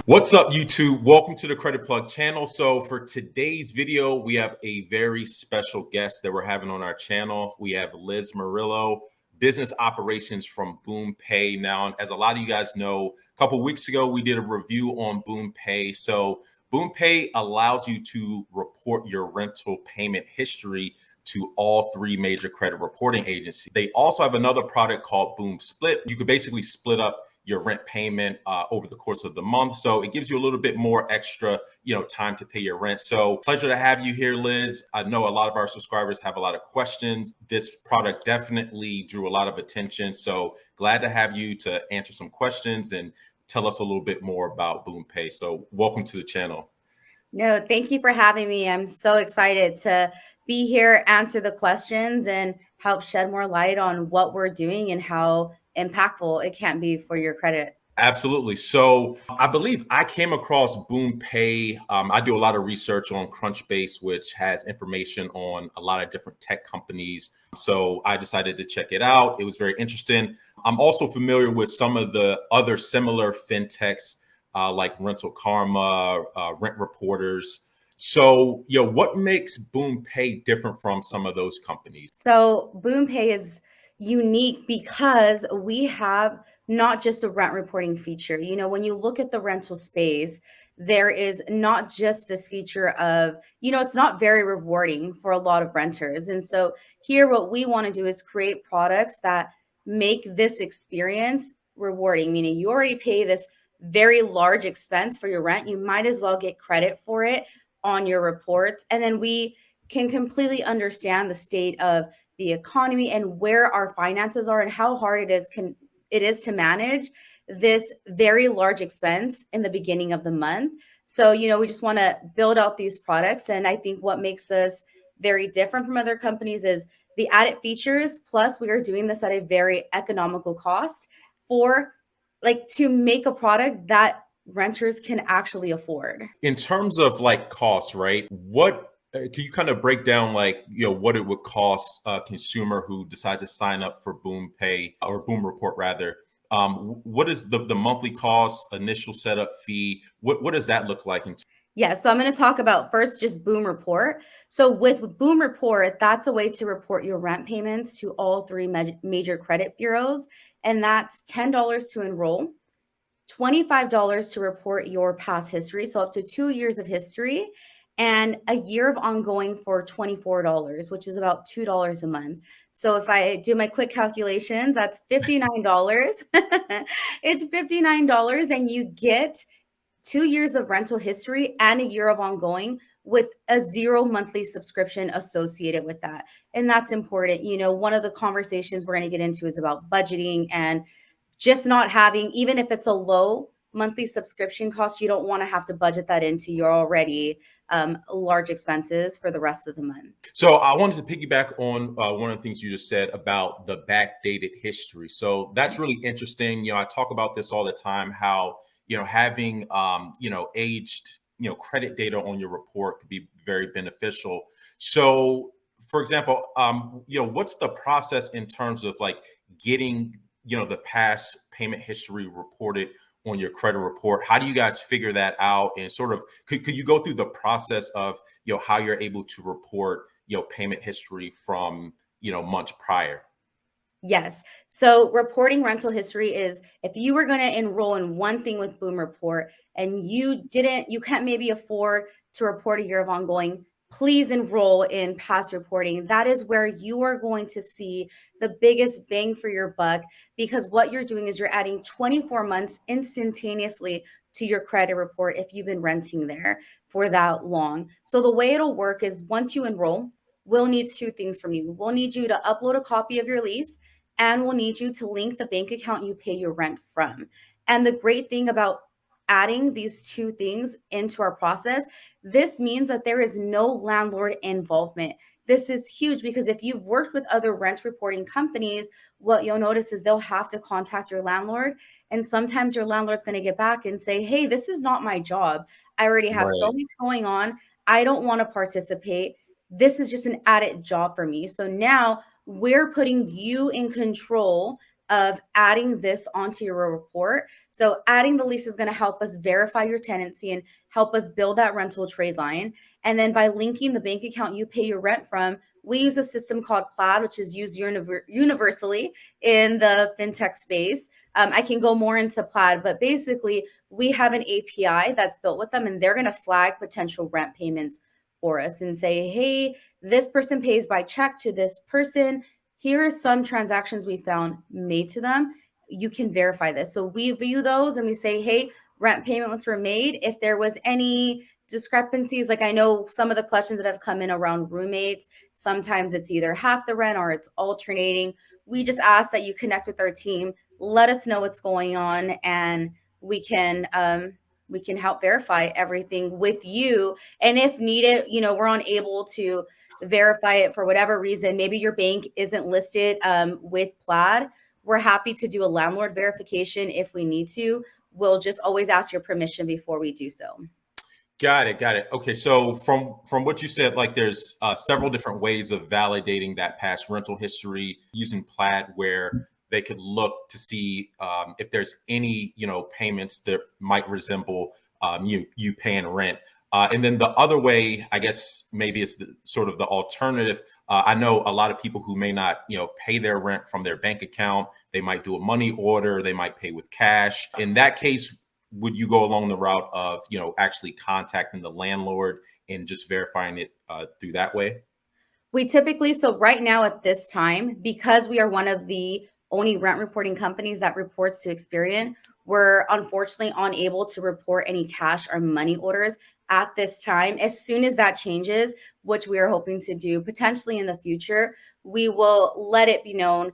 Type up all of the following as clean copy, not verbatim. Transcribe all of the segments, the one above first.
What's up, YouTube? Welcome to the Credit Plug channel. So for today's video, we have a very special guest that we're having on our channel. We have Liz Murillo, business operations from BoomPay. Now, as a lot of you guys know, a couple weeks ago, we did a review on BoomPay. So BoomPay allows you to report your rental payment history to all three major credit reporting agencies. They also have another product called Boom Split. You could basically split up your rent payment over the course of the month. So it gives you a little bit more extra, time to pay your rent. So pleasure to have you here, Liz. I know a lot of our subscribers have a lot of questions. This product definitely drew a lot of attention. So glad to have you to answer some questions and tell us a little bit more about BoomPay. So welcome to the channel. No, thank you for having me. I'm so excited to be here, answer the questions, and help shed more light on what we're doing and how impactful it can be for your credit. Absolutely. So I believe I came across BoomPay. I do a lot of research on Crunchbase, which has information on a lot of different tech companies. So I decided to check it out. It was very interesting. I'm also familiar with some of the other similar fintechs like Rental Karma, Rent Reporters. So, what makes BoomPay different from some of those companies? So BoomPay is unique because we have not just a rent reporting feature. When you look at the rental space, there is not just this feature of, it's not very rewarding for a lot of renters. And so here, what we want to do is create products that make this experience rewarding, meaning you already pay this very large expense for your rent. You might as well get credit for it on your reports. And then we can completely understand the state of the economy and where our finances are and how hard it is to manage this very large expense in the beginning of the month. So, we just want to build out these products. And I think what makes us very different from other companies is the added features. Plus, we are doing this at a very economical cost for to make a product that renters can actually afford. In terms of costs, right? What can you kind of break down what it would cost a consumer who decides to sign up for BoomPay or Boom Report rather? What is the monthly cost, initial setup fee? What does that look like? Yeah, so I'm going to talk about first just Boom Report. So with Boom Report, that's a way to report your rent payments to all three major credit bureaus. And that's $10 to enroll, $25 to report your past history, so up to 2 years of history, and a year of ongoing for $24, which is about $2 a month. So if I do my quick calculations, that's $59. It's $59 and you get 2 years of rental history and a year of ongoing with a 0 monthly subscription associated with that. And that's important. One of the conversations we're going to get into is about budgeting and just not having, even if it's a low monthly subscription cost, you don't want to have to budget that into your already large expenses for the rest of the month. So I wanted to piggyback on one of the things you just said about the backdated history. So that's really interesting. I talk about this all the time, how, having, aged, credit data on your report could be very beneficial. So for example, what's the process in terms of getting the past payment history reported on your credit report? How do you guys figure that out? And sort of, could you go through the process of, how you're able to report, payment history from, months prior? Yes. So reporting rental history is if you were going to enroll in one thing with Boom Report and you can't maybe afford to report a year of ongoing, please enroll in past reporting. That is where you are going to see the biggest bang for your buck, because what you're doing is you're adding 24 months instantaneously to your credit report if you've been renting there for that long. So the way it'll work is once you enroll, we'll need two things from you. We'll need you to upload a copy of your lease, and we'll need you to link the bank account you pay your rent from. And the great thing about adding these two things into our process, this means that there is no landlord involvement. This is huge because if you've worked with other rent reporting companies, what you'll notice is they'll have to contact your landlord. And sometimes your landlord's going to get back and say, hey, this is not my job. I already have so much going on. I don't want to participate. This is just an added job for me. So now we're putting you in control of adding this onto your report. So adding the lease is going to help us verify your tenancy and help us build that rental trade line. And then by linking the bank account you pay your rent from, we use a system called Plaid, which is used universally in the fintech space. I can go more into Plaid, but basically we have an API that's built with them, and they're going to flag potential rent payments for us and say, hey, this person pays by check to this person. Here are some transactions we found made to them. You can verify this. So we view those and we say, hey, rent payments were made. If there was any discrepancies, like I know some of the questions that have come in around roommates, sometimes it's either half the rent or it's alternating. We just ask that you connect with our team, let us know what's going on, and we can help verify everything with you. And if needed, we're unable to verify it for whatever reason, maybe your bank isn't listed with Plaid, we're happy to do a landlord verification if we need to. We'll just always ask your permission before we do so. Got it. Okay, so from what you said, like there's several different ways of validating that past rental history using Plaid, where they could look to see if there's any payments that might resemble you paying rent. And then the other way, I guess maybe it's sort of the alternative. I know a lot of people who may not pay their rent from their bank account. They might do a money order. They might pay with cash. In that case, would you go along the route of actually contacting the landlord and just verifying it through that way? We typically, so right now at this time, because we are one of the only rent reporting companies that reports to Experian, we're unfortunately unable to report any cash or money orders at this time. As soon as that changes, which we are hoping to do potentially in the future, we will let it be known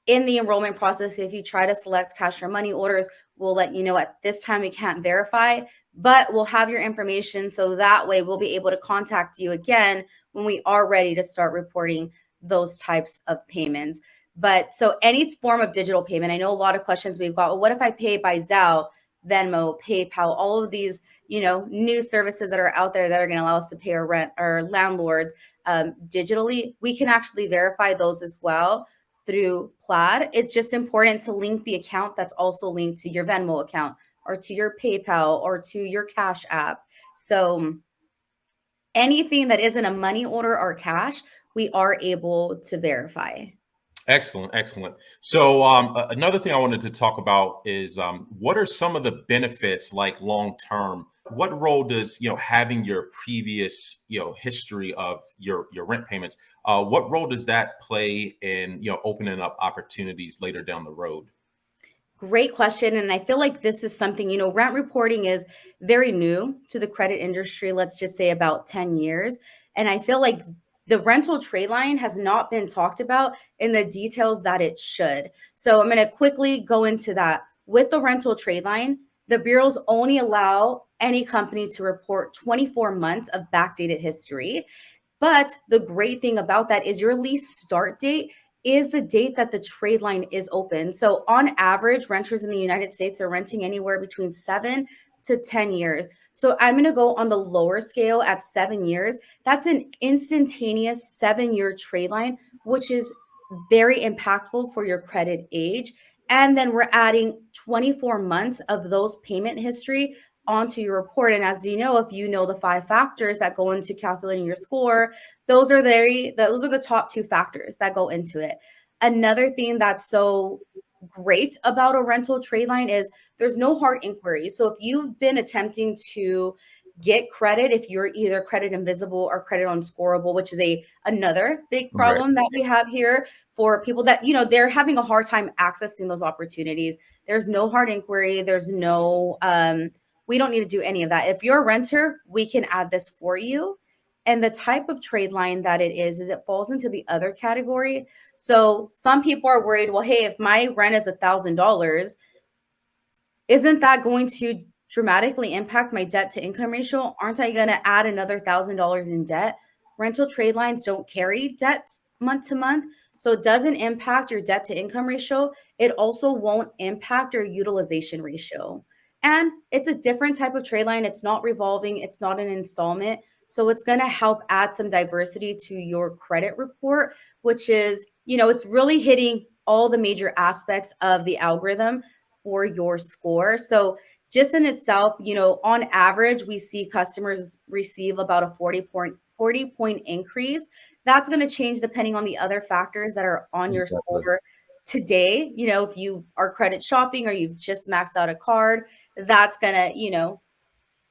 in the enrollment process. If you try to select cash or money orders, we'll let you know at this time we can't verify, but we'll have your information. So that way we'll be able to contact you again when we are ready to start reporting those types of payments. But so any form of digital payment, I know a lot of questions we've got, well, what if I pay by Zelle, Venmo, PayPal, all of these, new services that are out there that are going to allow us to pay our rent or landlords digitally, we can actually verify those as well through Plaid. It's just important to link the account that's also linked to your Venmo account or to your PayPal or to your Cash app. So anything that isn't a money order or cash, we are able to verify. Excellent. So another thing I wanted to talk about is what are some of the benefits, like long term? What role does having your previous history of your rent payments? What role does that play in opening up opportunities later down the road? Great question. And I feel like this is something, rent reporting is very new to the credit industry, let's just say about 10 years. And I feel like the rental trade line has not been talked about in the details that it should. So I'm going to quickly go into that. With the rental trade line, the bureaus only allow any company to report 24 months of backdated history. But the great thing about that is your lease start date is the date that the trade line is open. So on average, renters in the United States are renting anywhere between 7 to 10 years. So I'm going to go on the lower scale at 7 years. That's an instantaneous 7-year trade line, which is very impactful for your credit age. And then we're adding 24 months of those payment history onto your report. And as you know, if you know the 5 factors that go into calculating your score, those are the top 2 factors that go into it. Another thing that's so great about a rental trade line is there's no hard inquiry. So if you've been attempting to get credit, if you're either credit invisible or credit unscorable, which is another big problem that we have here for people that they're having a hard time accessing those opportunities. There's no hard inquiry. There's no we don't need to do any of that. If you're a renter, we can add this for you. And the type of trade line that it is it falls into the other category. So some people are worried, well, hey, if my rent is $1,000, isn't that going to dramatically impact my debt to income ratio? Aren't I going to add another $1,000 in debt? Rental trade lines don't carry debts month to month. So it doesn't impact your debt to income ratio. It also won't impact your utilization ratio. And it's a different type of trade line. It's not revolving. It's not an installment. So it's going to help add some diversity to your credit report, which is, it's really hitting all the major aspects of the algorithm for your score. So just in itself, on average, we see customers receive about a 40 point increase. That's going to change depending on the other factors that are on your Exactly. score today. If you are credit shopping or you've just maxed out a card, that's going to,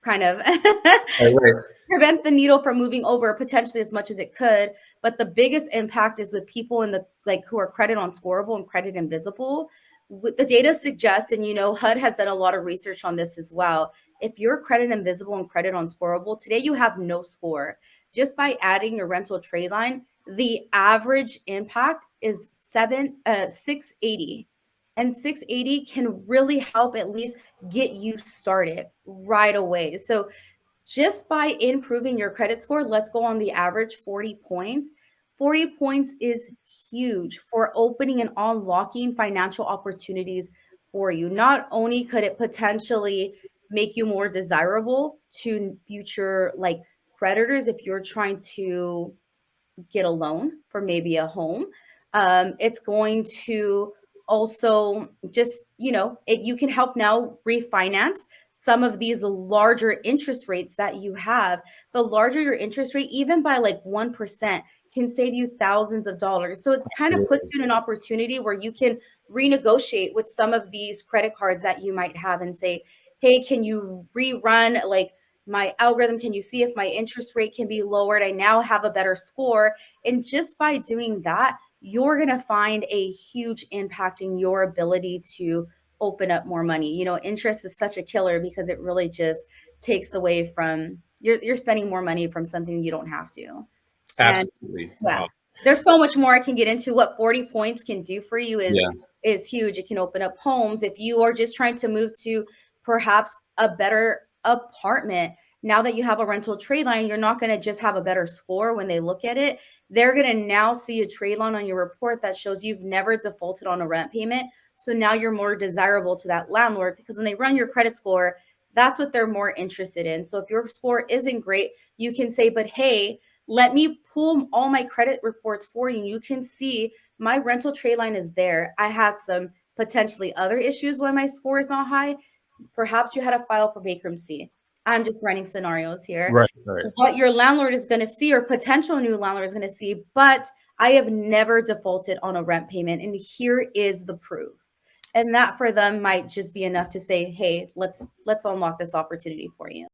kind of Right, right. prevent the needle from moving over potentially as much as it could. But the biggest impact is with people in the who are credit on scorable and credit invisible. The data suggests, and HUD has done a lot of research on this as well. If you're credit invisible and credit on scorable, today you have no score. Just by adding your rental trade line, the average impact is 680. And 680 can really help at least get you started right away. So just by improving your credit score, let's go on the average 40 points. 40 points is huge for opening and unlocking financial opportunities for you. Not only could it potentially make you more desirable to future creditors if you're trying to get a loan for maybe a home. It's going to also just, you can help now refinance some of these larger interest rates that you have. The larger your interest rate, even by 1%, can save you thousands of dollars. So it kind of puts Absolutely. you in an opportunity where you can renegotiate with some of these credit cards that you might have and say, hey, can you rerun my algorithm? Can you see if my interest rate can be lowered? I now have a better score. And just by doing that, you're going to find a huge impact in your ability to open up more money. Interest is such a killer because it really just takes away from you're spending more money from something you don't have to. And Absolutely. yeah, there's so much more I can get into. What 40 points can do for you Yeah. is huge. It can open up homes. If you are just trying to move to perhaps a better apartment, now that you have a rental trade line, you're not going to just have a better score when they look at it. They're going to now see a trade line on your report that shows you've never defaulted on a rent payment. So now you're more desirable to that landlord because when they run your credit score, that's what they're more interested in. So if your score isn't great, you can say, but hey, let me pull all my credit reports for you. You can see my rental trade line is there. I had some potentially other issues when my score is not high. Perhaps you had a file for bankruptcy. I'm just running scenarios here. Right, right. What your landlord is going to see or potential new landlord is going to see, but I have never defaulted on a rent payment. And here is the proof. And that for them might just be enough to say, hey, let's unlock this opportunity for you.